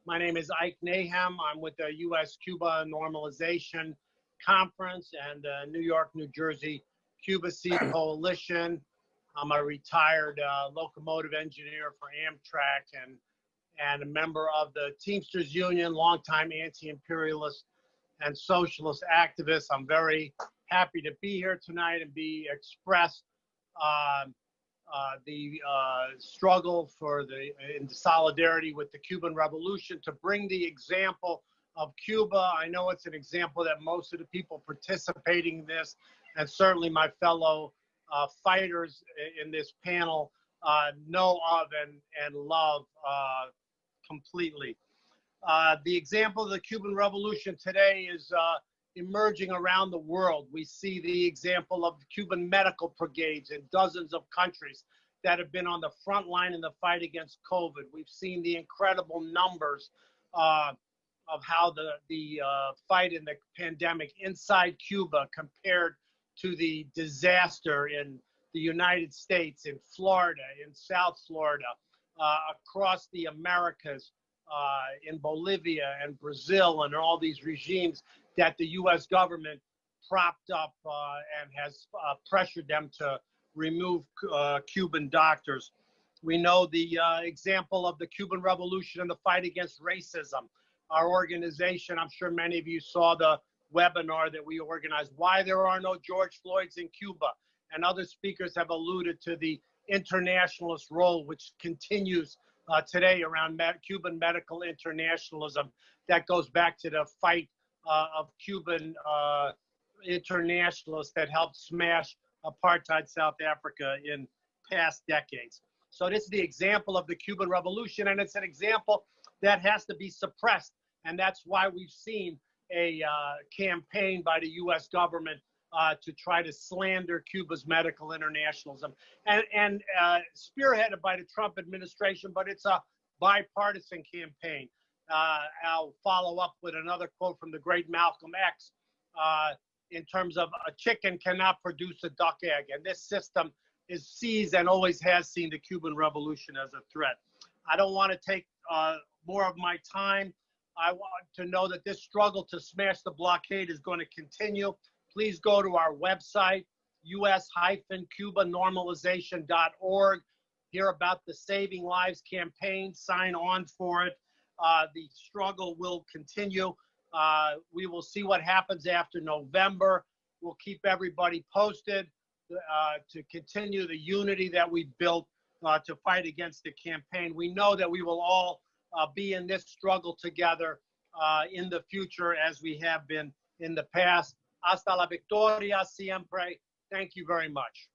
My name is Ike Neham. I'm with the U.S.-Cuba Normalization Conference and the New York, New Jersey Cuba Seed Coalition. I'm a retired locomotive engineer for Amtrak and a member of the Teamsters Union, longtime anti-imperialist and socialist activist. I'm very happy to be here tonight and express the struggle in solidarity with the Cuban Revolution, to bring the example of Cuba. I know it's an example that most of the people participating in this, and certainly my fellow fighters in this panel, know of and love completely. The example of the Cuban Revolution today is emerging around the world. We see the example of the Cuban medical brigades in dozens of countries that have been on the front line in the fight against COVID. We've seen the incredible numbers of how the fight in the pandemic inside Cuba compared to the disaster in the United States, in Florida, in South Florida, across the Americas, in Bolivia and Brazil, and all these regimes that the U.S. government propped up and has pressured them to remove Cuban doctors. We know the example of the Cuban Revolution and the fight against racism. Our organization, I'm sure many of you saw the webinar that we organized, Why There Are No George Floyds in Cuba, and other speakers have alluded to the internationalist role which continues today around Cuban medical internationalism that goes back to the fight of Cuban internationalists that helped smash apartheid South Africa in past decades. So this is the example of the Cuban Revolution, and it's an example that has to be suppressed. And that's why we've seen a campaign by the U.S. government to try to slander Cuba's medical internationalism, and spearheaded by the Trump administration, but it's a bipartisan campaign. I'll follow up with another quote from the great Malcolm X in terms of a chicken cannot produce a duck egg. And this system sees and always has seen the Cuban Revolution as a threat. I don't want to take more of my time. I want to know that this struggle to smash the blockade is going to continue. Please go to our website, us-cubanormalization.org. Hear about the Saving Lives campaign. Sign on for it. The struggle will continue. We will see what happens after November. We'll keep everybody posted to continue the unity that we built to fight against the campaign. We know that we will all be in this struggle together in the future as we have been in the past. Hasta la victoria siempre. Thank you very much.